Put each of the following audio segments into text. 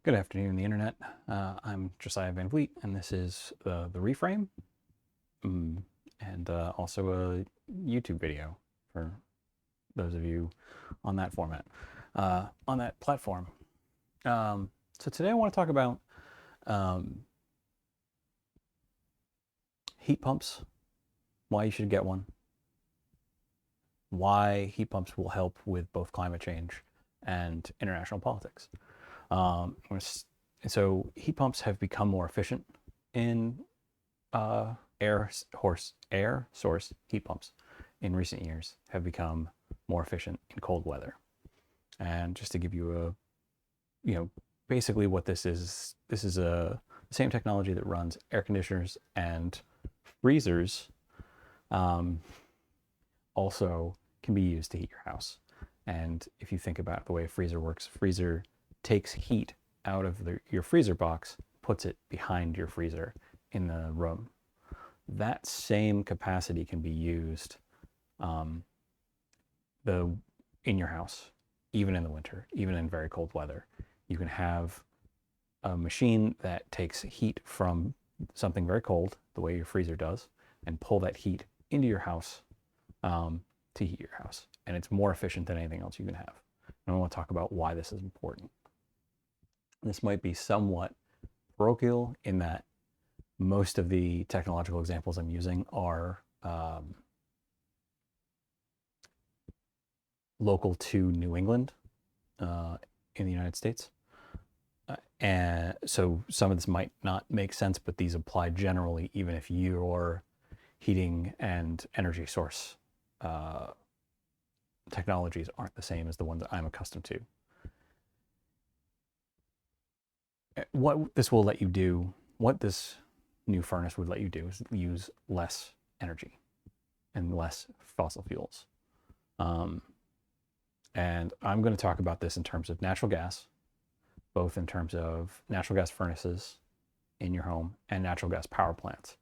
Good afternoon, the internet. I'm Josiah Van Vliet, and this is the Reframe, and also a YouTube video for those of you on that format, on that platform. So today I want to talk about heat pumps, why you should get one, why heat pumps will help with both climate change and international politics. So heat pumps have become more efficient in air source heat pumps in recent years have become more efficient in cold weather. And just to give you basically what this is the same technology that runs air conditioners and freezers. Also can be used to heat your house. And if you think about the way a freezer works, freezer takes heat out of your freezer box, puts it behind your freezer in the room. That same capacity can be used in your house, even in the winter, even in very cold weather. You can have a machine that takes heat from something very cold, the way your freezer does, and pull that heat into your house to heat your house. And it's more efficient than anything else you can have. And I want to talk about why this is important. This might be somewhat parochial in that most of the technological examples I'm using are local to New England in the United States. And so some of this might not make sense, but these apply generally, even if your heating and energy source technologies aren't the same as the ones that I'm accustomed to. What this will let you do, what this new furnace would let you do, is use less energy and less fossil fuels. And I'm going to talk about this in terms of natural gas, both in terms of natural gas furnaces in your home and natural gas power plants.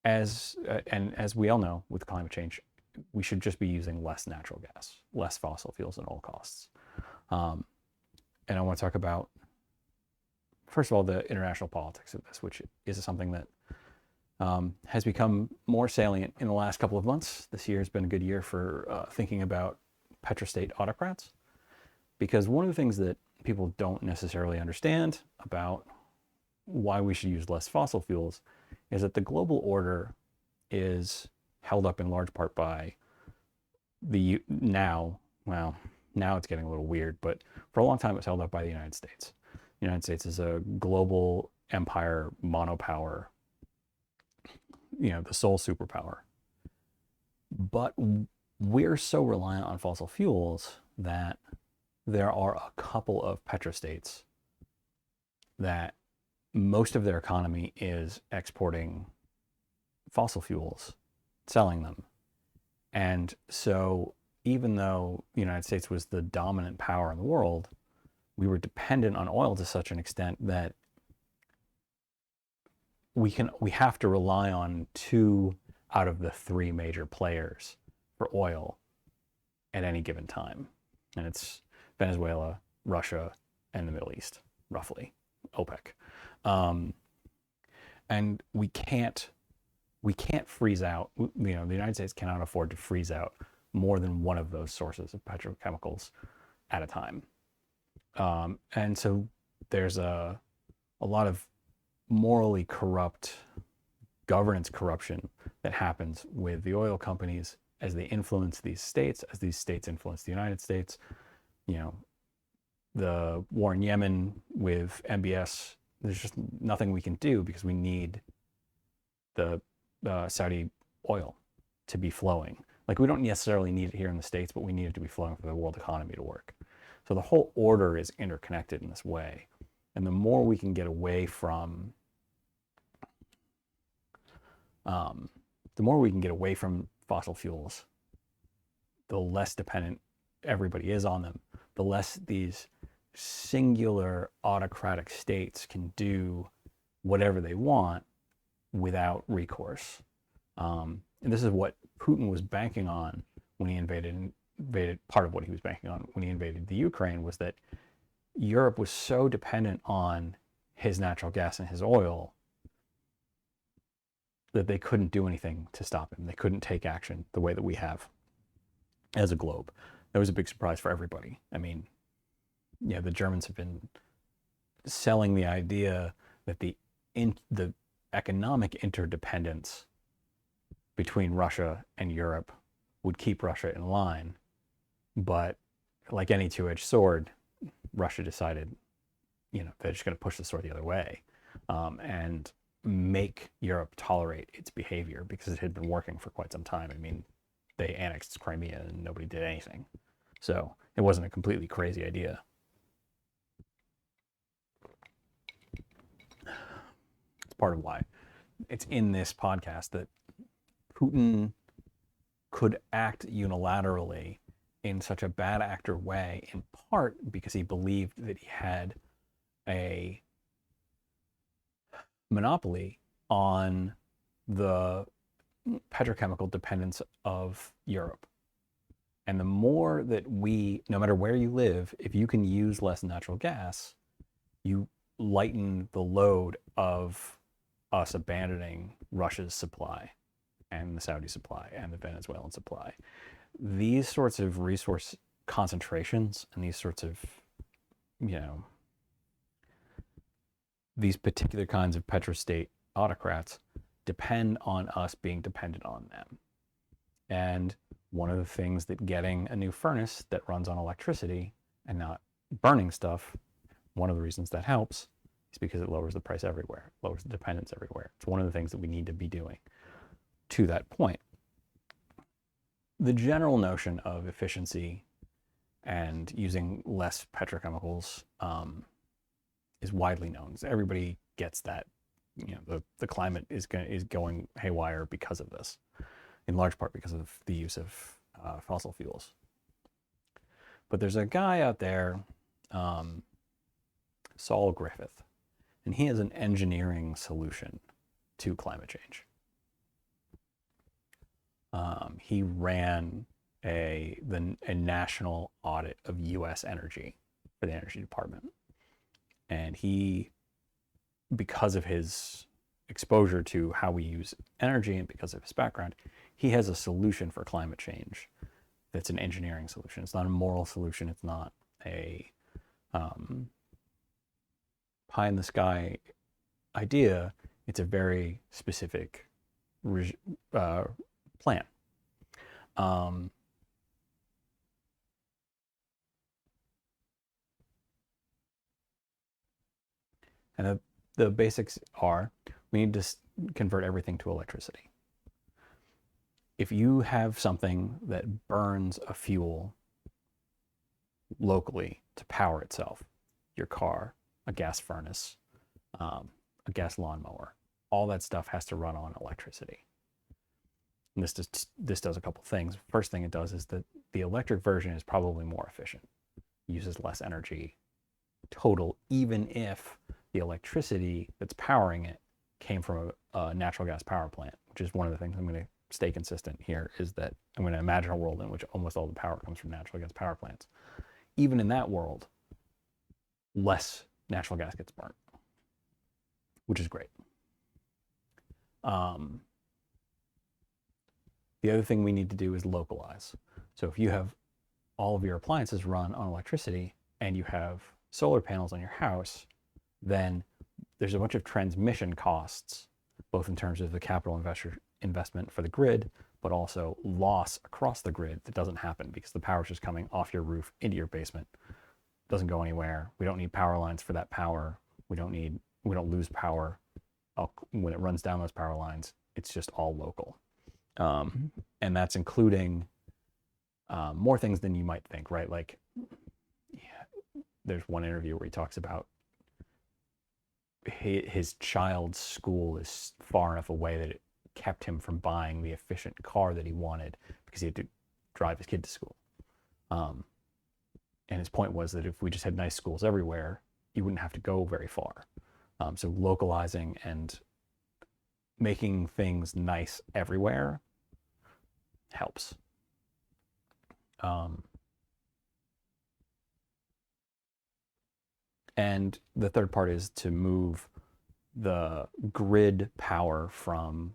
As we all know, with climate change, we should just be using less natural gas, less fossil fuels at all costs. And I want to talk about, first of all, the international politics of this, which is something that has become more salient in the last couple of months. This year has been a good year for thinking about petrostate autocrats, because one of the things that people don't necessarily understand about why we should use less fossil fuels is that the global order is held up in large part by now it's getting a little weird, but for a long time it was held up by the United States. The United States is a global empire, monopower, the sole superpower. But we're so reliant on fossil fuels that there are a couple of petrostates that most of their economy is exporting fossil fuels, selling them. And so even though the United States was the dominant power in the world, we were dependent on oil to such an extent that we have to rely on 2 out of the 3 major players for oil at any given time. And it's Venezuela, Russia, and the Middle East, roughly, OPEC. And we can't freeze out, the United States cannot afford to freeze out more than one of those sources of petrochemicals at a time. And so there's a lot of morally corrupt governance corruption that happens with the oil companies as they influence these states, as these states influence the United States. The war in Yemen with MBS, there's just nothing we can do because we need the Saudi oil to be flowing. Like, we don't necessarily need it here in the States, but we need it to be flowing for the world economy to work. So the whole order is interconnected in this way. And the more we can get away from, fossil fuels, the less dependent everybody is on them, the less these singular autocratic states can do whatever they want without recourse. And this is what Putin was banking on when he invaded. Part of what he was banking on when he invaded the Ukraine was that Europe was so dependent on his natural gas and his oil that they couldn't do anything to stop him. They couldn't take action the way that we have as a globe. That was a big surprise for everybody. I mean, yeah, the Germans have been selling the idea that the economic interdependence between Russia and Europe would keep Russia in line. But like any two-edged sword, Russia decided, they're just going to push the sword the other way, and make Europe tolerate its behavior because it had been working for quite some time. I mean, they annexed Crimea and nobody did anything. So it wasn't a completely crazy idea. It's part of why it's in this podcast that Putin could act unilaterally in such a bad actor way, in part because he believed that he had a monopoly on the petrochemical dependence of Europe. And the more that no matter where you live, if you can use less natural gas, you lighten the load of us abandoning Russia's supply and the Saudi supply and the Venezuelan supply. These sorts of resource concentrations and these sorts of, these particular kinds of petrostate autocrats depend on us being dependent on them. And one of the things that getting a new furnace that runs on electricity and not burning stuff, one of the reasons that helps is because it lowers the price everywhere, lowers the dependence everywhere. It's one of the things that we need to be doing to that point. The general notion of efficiency and using less petrochemicals is widely known. So everybody gets that. The climate is going haywire because of this, in large part because of the use of fossil fuels. But there's a guy out there, Saul Griffith, and he has an engineering solution to climate change. He ran a national audit of U.S. energy for the Energy Department. And he, because of his exposure to how we use energy and because of his background, he has a solution for climate change that's an engineering solution. It's not a moral solution. It's not a pie in the sky idea. It's a very specific plan. And the basics are, we need to convert everything to electricity. If you have something that burns a fuel locally to power itself, your car, a gas furnace, a gas lawnmower, all that stuff has to run on electricity. And this does a couple things. First thing it does is that the electric version is probably more efficient, uses less energy total, even if the electricity that's powering it came from a natural gas power plant, which is one of the things I'm going to stay consistent here, is that I'm going to imagine a world in which almost all the power comes from natural gas power plants. Even in that world, less natural gas gets burnt, which is great. The other thing we need to do is localize. So if you have all of your appliances run on electricity and you have solar panels on your house, then there's a bunch of transmission costs, both in terms of the capital investment for the grid, but also loss across the grid that doesn't happen because the power is just coming off your roof into your basement. It doesn't go anywhere. We don't need power lines for that power. We don't lose power when it runs down those power lines. It's just all local. And that's including more things than you might think, right? Like, there's one interview where he talks about his child's school is far enough away that it kept him from buying the efficient car that he wanted because he had to drive his kid to school. And his point was that if we just had nice schools everywhere, you wouldn't have to go very far. So localizing and making things nice everywhere helps. And the third part is to move the grid power from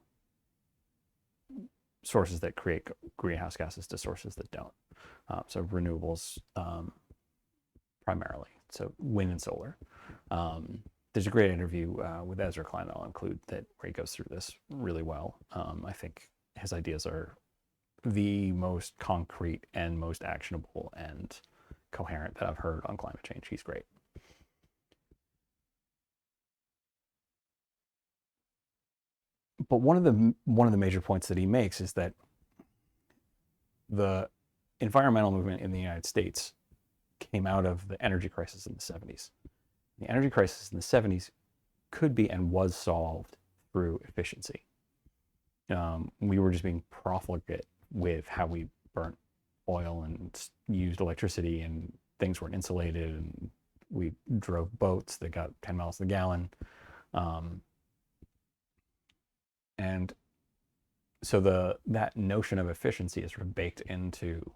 sources that create greenhouse gases to sources that don't. So renewables primarily, so wind and solar. There's a great interview with Ezra Klein that I'll include that where he goes through this really well. I think his ideas are the most concrete and most actionable and coherent that I've heard on climate change. He's great. But one of the major points that he makes is that the environmental movement in the United States came out of the energy crisis in the 70s. The energy crisis in the 70s could be and was solved through efficiency. We were just being profligate with how we burnt oil and used electricity, and things weren't insulated, and we drove boats that got 10 miles to the gallon. And so that notion of efficiency is sort of baked into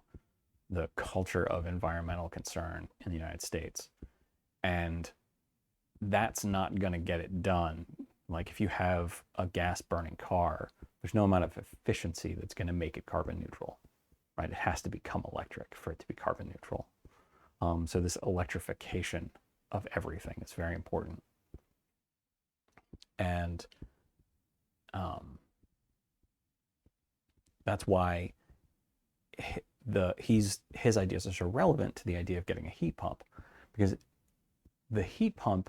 the culture of environmental concern in the United States. And that's not going to get it done. Like if you have a gas burning car, there's no amount of efficiency that's going to make it carbon neutral, right? It has to become electric for it to be carbon neutral. So this electrification of everything is very important. And that's why his ideas are so relevant to the idea of getting a heat pump, because the heat pump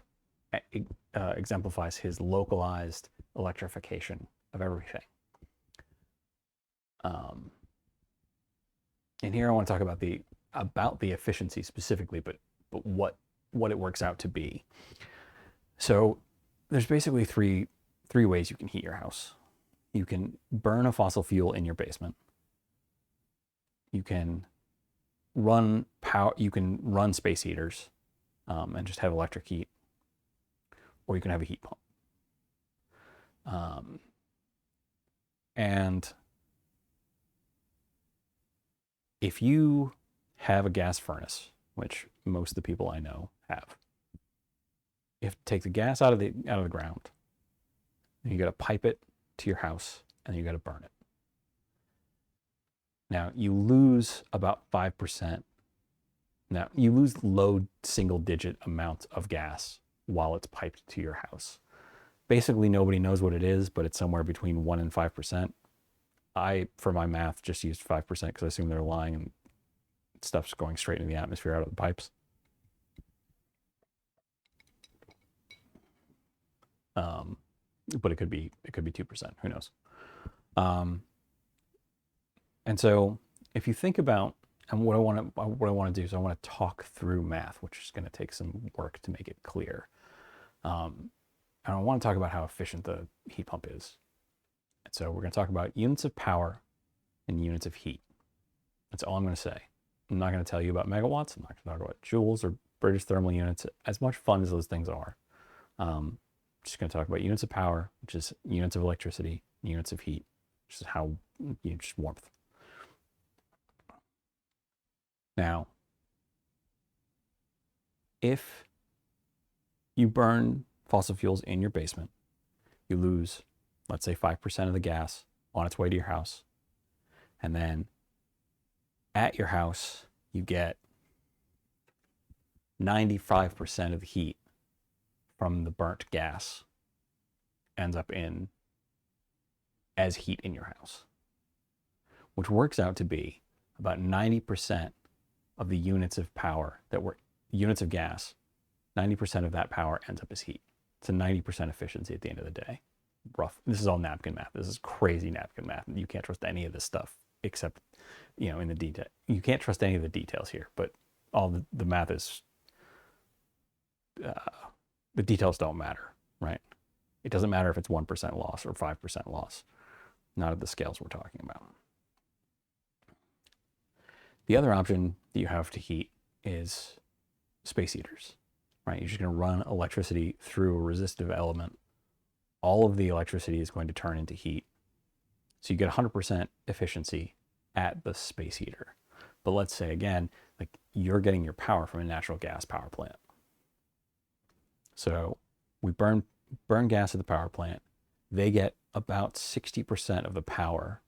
exemplifies his localized electrification of everything. And here I want to talk about the efficiency specifically, but what it works out to be. So there's basically three ways you can heat your house. You can burn a fossil fuel in your basement. You can run power. You can run space heaters and just have electric heat, or you can have a heat pump. And if you have a gas furnace, which most of the people I know have, you have to take the gas out of the ground, and you got to pipe it to your house, and you got to burn it. Now you lose about 5%. Now you lose low single-digit amounts of gas while it's piped to your house. Basically, nobody knows what it is, but it's somewhere between 1% and 5%. I, for my math, just used 5% because I assume they're lying and stuff's going straight into the atmosphere out of the pipes. But it could be 2%. Who knows? And so, if you think about, and what I want to do is I want to talk through math, which is going to take some work to make it clear. And I want to talk about how efficient the heat pump is. And so we're going to talk about units of power and units of heat. That's all I'm going to say. I'm not going to tell you about megawatts. I'm not going to talk about joules or British thermal units. As much fun as those things are, just going to talk about units of power, which is units of electricity, units of heat, which is how just warmth. Now, if you burn fossil fuels in your basement, you lose, let's say, 5% of the gas on its way to your house. And then at your house, you get 95% of the heat from the burnt gas ends up as heat in your house, which works out to be about 90% of the units of power that were units of gas. 90% of that power ends up as heat. It's a 90% efficiency at the end of the day. Rough. This is all napkin math. This is crazy napkin math. You can't trust any of this stuff except, in the detail. You can't trust any of the details here, but all the math is, the details don't matter, right? It doesn't matter if it's 1% loss or 5% loss. Not at the scales we're talking about. The other option that you have to heat is space heaters, right? You're just going to run electricity through a resistive element. All of the electricity is going to turn into heat. So you get 100% efficiency at the space heater. But let's say, again, like you're getting your power from a natural gas power plant. So we burn gas at the power plant. They get about 60% of the power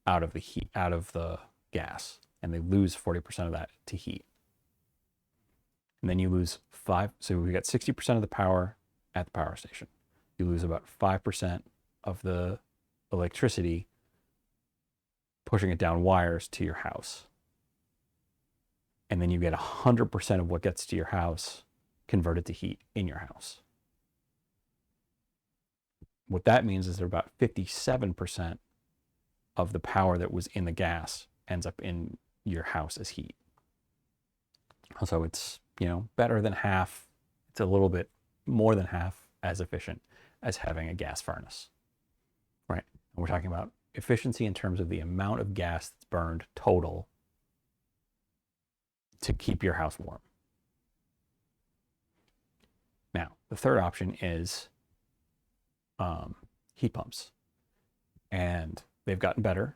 out of the gas, and they lose 40% of that to heat. And then you lose so we got 60% of the power at the power station. You lose about 5% of the electricity pushing it down wires to your house. And then you get 100% of what gets to your house converted to heat in your house. What that means is that about 57% of the power that was in the gas ends up in your house as heat. So it's, better than half. It's a little bit more than half as efficient as having a gas furnace, right? And we're talking about efficiency in terms of the amount of gas that's burned total to keep your house warm. Now, the third option is heat pumps. And they've gotten better.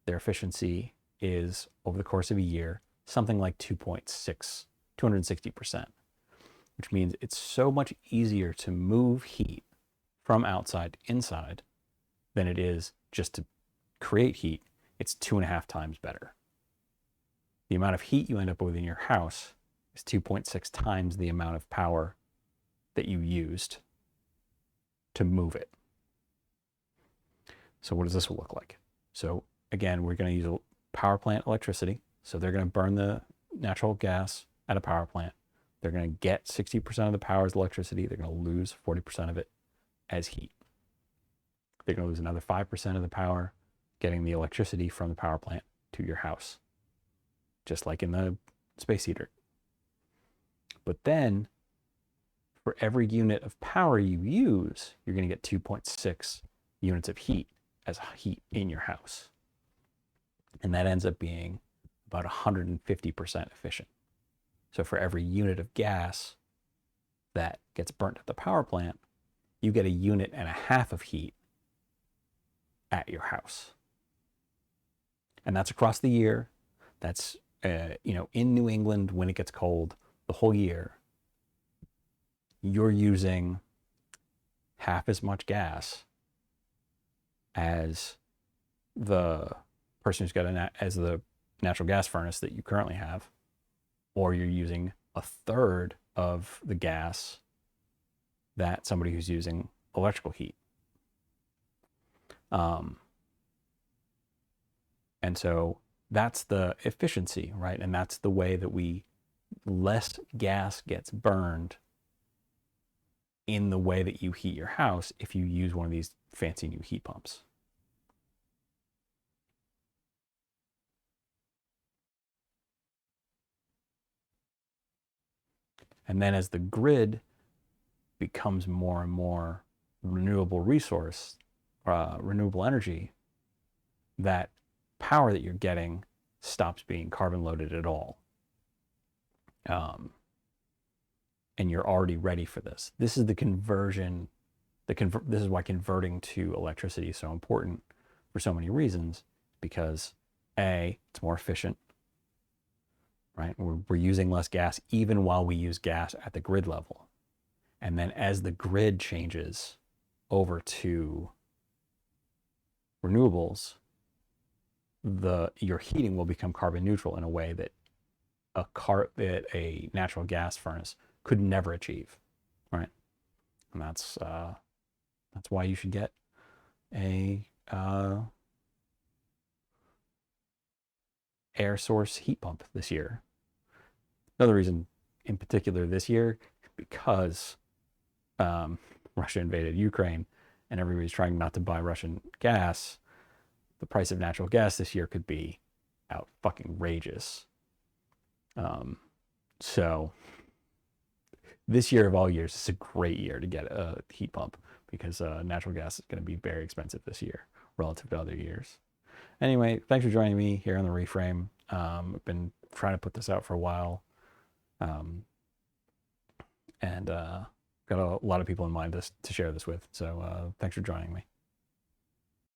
Their efficiency is, over the course of a year, something like 260%, which means it's so much easier to move heat from outside to inside than it is just to create heat. It's 2.5 times better. The amount of heat you end up with in your house is 2.6 times the amount of power that you used to move it. So what does this look like? So again, we're going to use power plant electricity. So they're going to burn the natural gas at a power plant. They're going to get 60% of the power as electricity. They're going to lose 40% of it as heat. They're going to lose another 5% of the power getting the electricity from the power plant to your house, just like in the space heater. But then for every unit of power you use, you're going to get 2.6 units of heat as heat in your house. And that ends up being about 150% efficient. So for every unit of gas that gets burnt at the power plant, you get 1.5 units of heat at your house. And that's across the year. That's, in New England, when it gets cold, the whole year, you're using half as much gas as the person who's got as the natural gas furnace that you currently have, or you're using 1/3 of the gas that somebody who's using electrical heat. And so that's the efficiency, right? And that's the way that less gas gets burned in the way that you heat your house if you use one of these fancy new heat pumps. And then as the grid becomes more and more renewable energy, that power that you're getting stops being carbon loaded at all. And you're already ready for this. This is the conversion. This is why converting to electricity is so important for so many reasons, because A, it's more efficient, right? We're using less gas even while we use gas at the grid level. And then as the grid changes over to renewables, your heating will become carbon neutral in a way that a natural gas furnace could never achieve, right? And that's why you should get a air source heat pump this year. Another reason in particular this year, because Russia invaded Ukraine and everybody's trying not to buy Russian gas, the price of natural gas this year could be out fucking rageous. So this year of all years, it's a great year to get a heat pump, because natural gas is going to be very expensive this year relative to other years. Anyway, thanks for joining me here on the Reframe. I've been trying to put this out for a while, and got a lot of people in mind to share this with. So thanks for joining me.